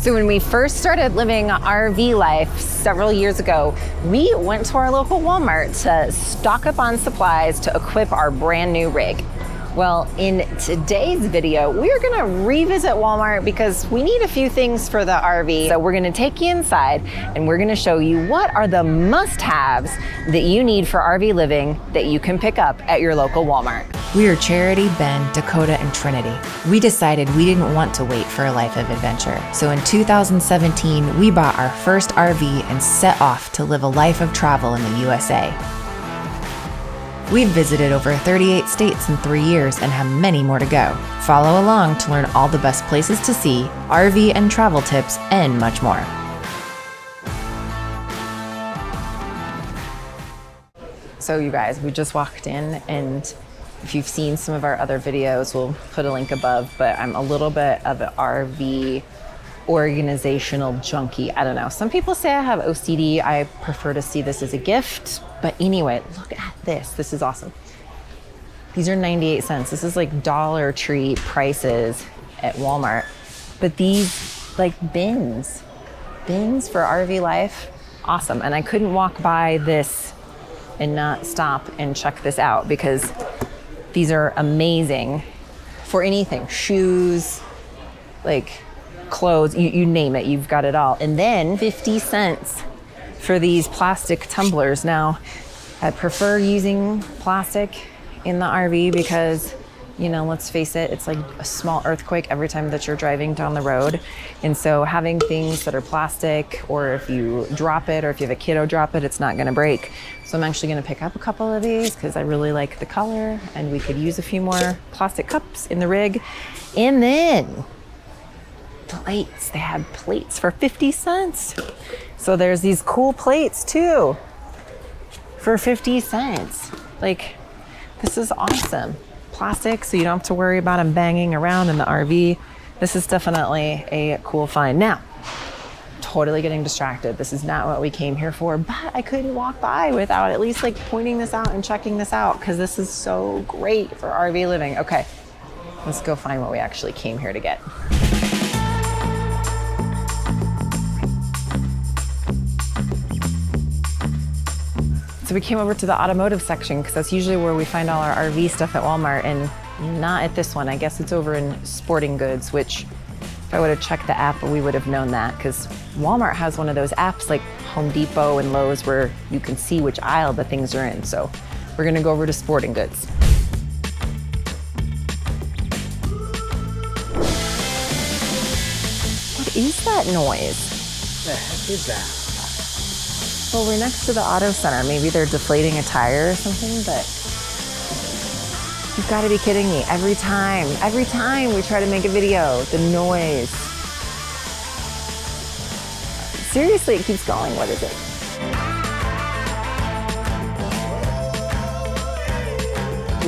So when we first started living RV life several years ago, we went to our local Walmart to stock up on supplies to equip our brand new rig. Well, in today's video, we're gonna revisit Walmart because we need a few things for the RV. So we're gonna take you inside and we're gonna show you what are the must-haves that you need for RV living that you can pick up at your local Walmart. We are Charity, Ben, Dakota, and Trinity. We decided we didn't want to wait for a life of adventure. So in 2017, we bought our first RV and set off to live a life of travel in the USA. We've visited over 38 states in 3 years and have many more to go. Follow along to learn all the best places to see, RV and travel tips, and much more. So you guys, we just walked in, and if you've seen some of our other videos, we'll put a link above, but I'm a little bit of an RV organizational junkie. I don't know. Some people say I have OCD. I prefer to see this as a gift. But anyway, look at this. This is awesome. These are 98 cents. This is like Dollar Tree prices at Walmart. But these like bins for RV life, awesome. And I couldn't walk by this and not stop and check this out because these are amazing for anything. Shoes, like clothes, you name it, you've got it all. And then 50 cents for these plastic tumblers. Now, I prefer using plastic in the RV because, you know, let's face it, it's like a small earthquake every time that you're driving down the road. And so having things that are plastic, or if you drop it, or if you have a kiddo drop it, it's not gonna break. So I'm actually gonna pick up a couple of these because I really like the color and we could use a few more plastic cups in the rig. And then plates, they had plates for 50 cents. So there's these cool plates too for 50 cents. Like, this is awesome. Plastic, so you don't have to worry about them banging around in the RV. This is definitely a cool find. Now, totally getting distracted. This is not what we came here for, but I couldn't walk by without at least like pointing this out and checking this out because this is so great for RV living. Okay, let's go find what we actually came here to get. So we came over to the automotive section because that's usually where we find all our RV stuff at Walmart, and not at this one. I guess it's over in sporting goods, which if I would have checked the app, we would have known that because Walmart has one of those apps like Home Depot and Lowe's where you can see which aisle the things are in. So we're gonna go over to sporting goods. What is that noise? The heck is that? Well, we're next to the auto center. Maybe they're deflating a tire or something, but you've got to be kidding me. Every time we try to make a video, the noise. Seriously, it keeps going. What is it?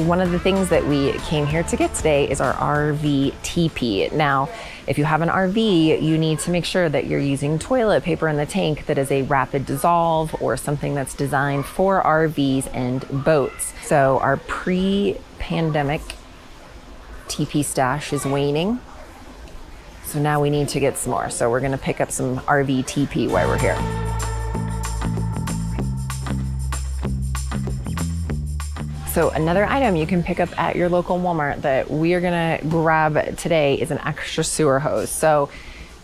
One of the things that we came here to get today is our RV teepee. Now, if you have an RV, you need to make sure that you're using toilet paper in the tank that is a rapid dissolve or something that's designed for RVs and boats. So our pre-pandemic teepee stash is waning. So now we need to get some more. So we're gonna pick up some RV teepee while we're here. So another item you can pick up at your local Walmart that we are gonna grab today is an extra sewer hose. So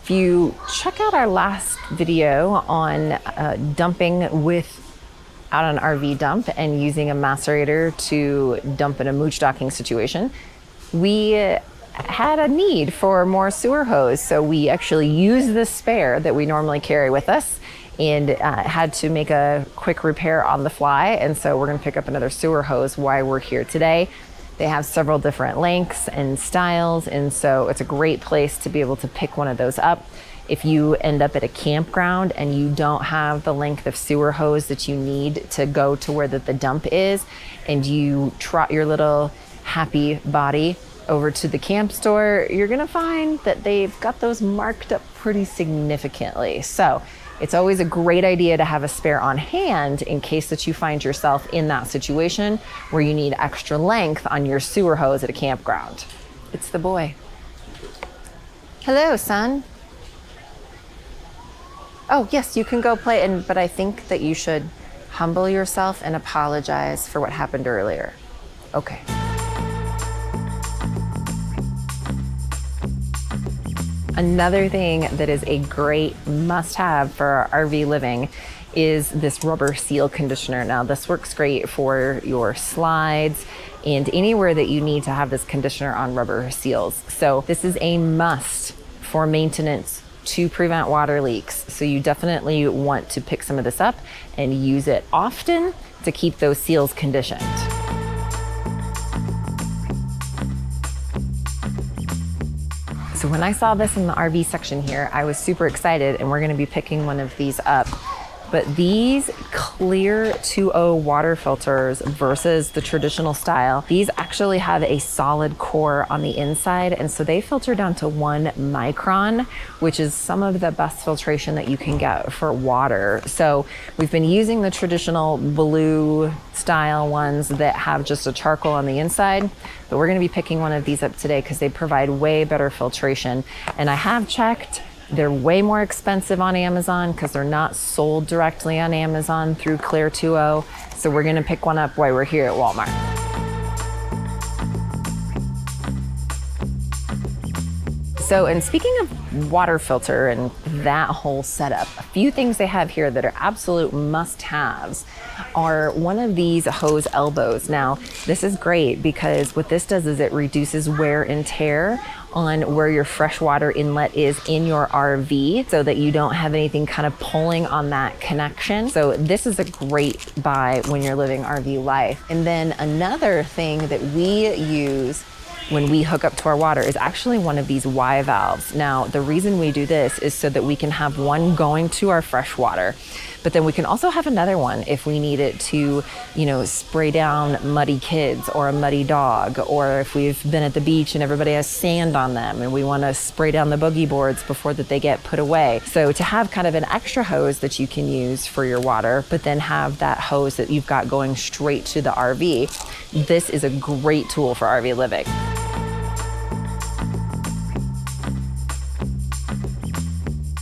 if you check out our last video on dumping without an RV dump and using a macerator to dump in a mooch docking situation, we had a need for more sewer hose. So we actually used the spare that we normally carry with us and had to make a quick repair on the fly. And so we're gonna pick up another sewer hose while we're here today. They have several different lengths and styles, and so it's a great place to be able to pick one of those up. If you end up at a campground and you don't have the length of sewer hose that you need to go to where the dump is, and you trot your little happy body over to the camp store, you're gonna find that they've got those marked up pretty significantly. So it's always a great idea to have a spare on hand in case that you find yourself in that situation where you need extra length on your sewer hose at a campground. It's the boy. Hello, son. Oh, yes, you can go play, but I think that you should humble yourself and apologize for what happened earlier. Okay. Another thing that is a great must-have for RV living is this rubber seal conditioner. Now, this works great for your slides and anywhere that you need to have this conditioner on rubber seals. So this is a must for maintenance to prevent water leaks. So you definitely want to pick some of this up and use it often to keep those seals conditioned. So when I saw this in the RV section here, I was super excited, and we're gonna be picking one of these up. But these clear 2.0 water filters versus the traditional style, these actually have a solid core on the inside, and so they filter down to 1 micron, which is some of the best filtration that you can get for water. So we've been using the traditional blue style ones that have just a charcoal on the inside, but we're gonna be picking one of these up today because they provide way better filtration. And I have checked, they're way more expensive on Amazon because they're not sold directly on Amazon through Clear 2.0. So we're gonna pick one up while we're here at Walmart. So, and speaking of water filter and that whole setup, a few things they have here that are absolute must-haves are one of these hose elbows. Now, this is great because what this does is it reduces wear and tear on where your freshwater inlet is in your RV so that you don't have anything kind of pulling on that connection. So this is a great buy when you're living RV life. And then another thing that we use when we hook up to our water is actually one of these Y valves. Now, the reason we do this is so that we can have one going to our fresh water, but then we can also have another one if we need it to, you know, spray down muddy kids or a muddy dog, or if we've been at the beach and everybody has sand on them and we want to spray down the boogie boards before that they get put away. So to have kind of an extra hose that you can use for your water, but then have that hose that you've got going straight to the RV, this is a great tool for RV living.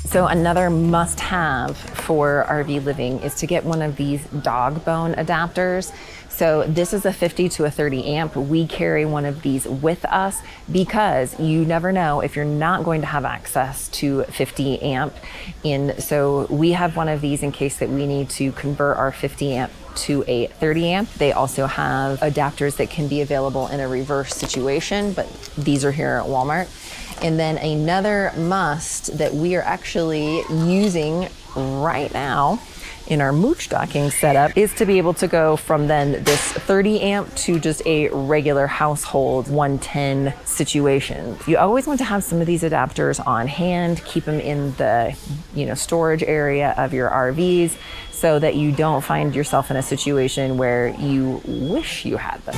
So another must-have for RV living is to get one of these dog bone adapters. So this is a 50 to a 30 amp. We carry one of these with us because you never know if you're not going to have access to 50 amp. And so we have one of these in case that we need to convert our 50 amp to a 30 amp. They also have adapters that can be available in a reverse situation, but these are here at Walmart. And then another must that we are actually using right now in our mooch docking setup is to be able to go from then this 30 amp to just a regular household 110 situation. You always want to have some of these adapters on hand, keep them in the, you know, storage area of your RVs so that you don't find yourself in a situation where you wish you had them.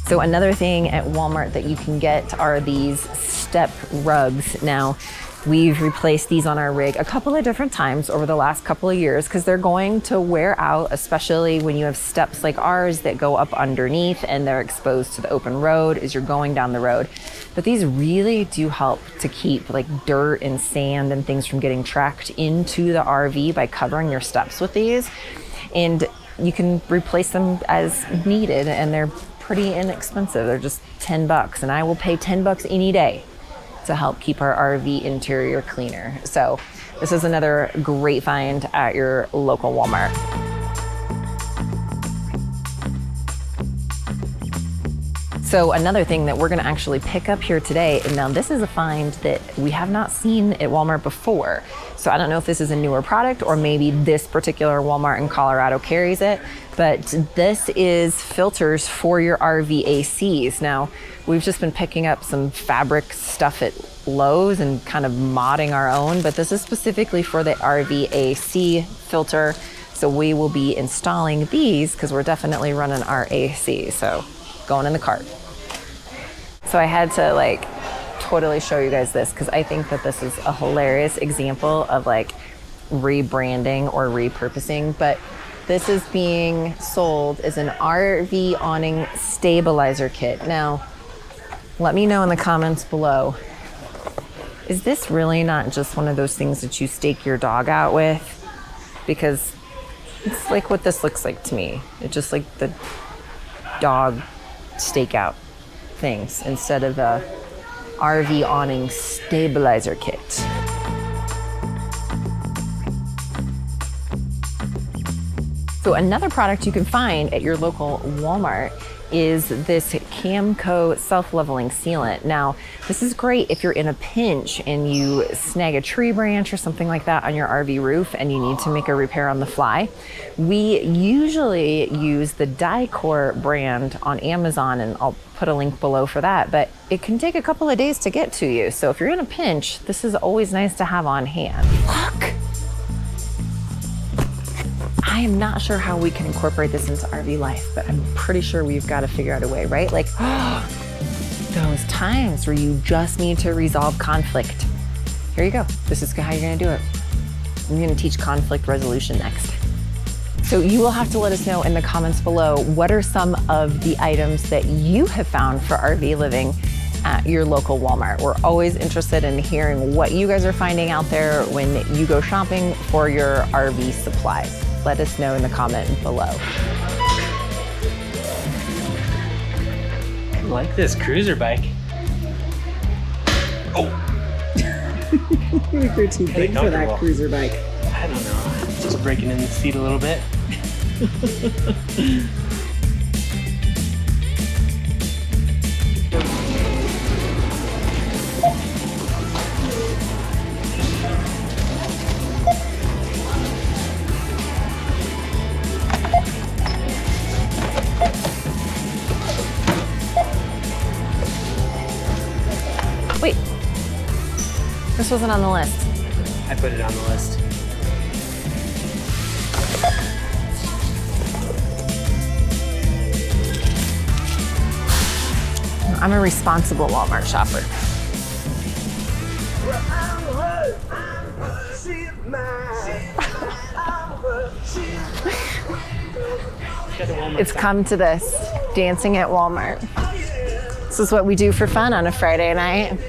So another thing at Walmart that you can get are these step rugs. Now, we've replaced these on our rig a couple of different times over the last couple of years because they're going to wear out, especially when you have steps like ours that go up underneath and they're exposed to the open road as you're going down the road. But these really do help to keep like dirt and sand and things from getting tracked into the RV by covering your steps with these. And you can replace them as needed, and they're pretty inexpensive. They're just $10, and I will pay $10 any day to help keep our RV interior cleaner. So this is another great find at your local Walmart. So another thing that we're gonna actually pick up here today, and now this is a find that we have not seen at Walmart before. So I don't know if this is a newer product or maybe this particular Walmart in Colorado carries it, but this is filters for your RV ACs. Now, we've just been picking up some fabric stuff at Lowe's and kind of modding our own, but this is specifically for the RV AC filter. So we will be installing these because we're definitely running our AC. So going in the cart. So I had to like totally show you guys this because I think that this is a hilarious example of like rebranding or repurposing, but this is being sold as an RV awning stabilizer kit. Now, Let me know in the comments below. Is this really not just one of those things that you stake your dog out with? Because it's like what this looks like to me. It's just like the dog stakeout things instead of a RV awning stabilizer kit. So another product you can find at your local Walmart is this Camco self-leveling sealant. Now, this is great if you're in a pinch and you snag a tree branch or something like that on your RV roof and you need to make a repair on the fly. We usually use the Dicor brand on Amazon, and I'll put a link below for that, but it can take a couple of days to get to you. So if you're in a pinch, this is always nice to have on hand. Look! I am not sure how we can incorporate this into RV life, but I'm pretty sure we've got to figure out a way, right? Like those times where you just need to resolve conflict. Here you go. This is how you're going to do it. I'm going to teach conflict resolution next. So you will have to let us know in the comments below, what are some of the items that you have found for RV living at your local Walmart. We're always interested in hearing what you guys are finding out there when you go shopping for your RV supplies. Let us know in the comment below. I like this cruiser bike. Oh! You're too big for that cruiser bike. I don't know. Just breaking in the seat a little bit. Wait, this wasn't on the list. I put it on the list. I'm a responsible Walmart shopper. It's come to this, dancing at Walmart. This is what we do for fun on a Friday night.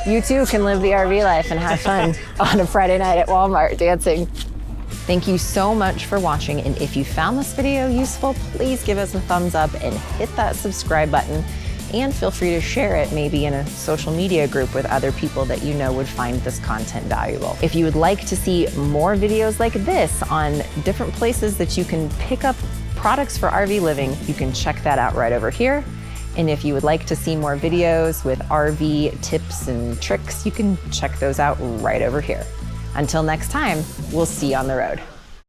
You too can live the RV life and have fun on a Friday night at Walmart dancing. Thank you so much for watching, and if you found this video useful, please give us a thumbs up and hit that subscribe button, and feel free to share it maybe in a social media group with other people that you know would find this content valuable. If you would like to see more videos like this on different places that you can pick up products for RV living, you can check that out right over here. And if you would like to see more videos with RV tips and tricks, you can check those out right over here. Until next time, we'll see you on the road.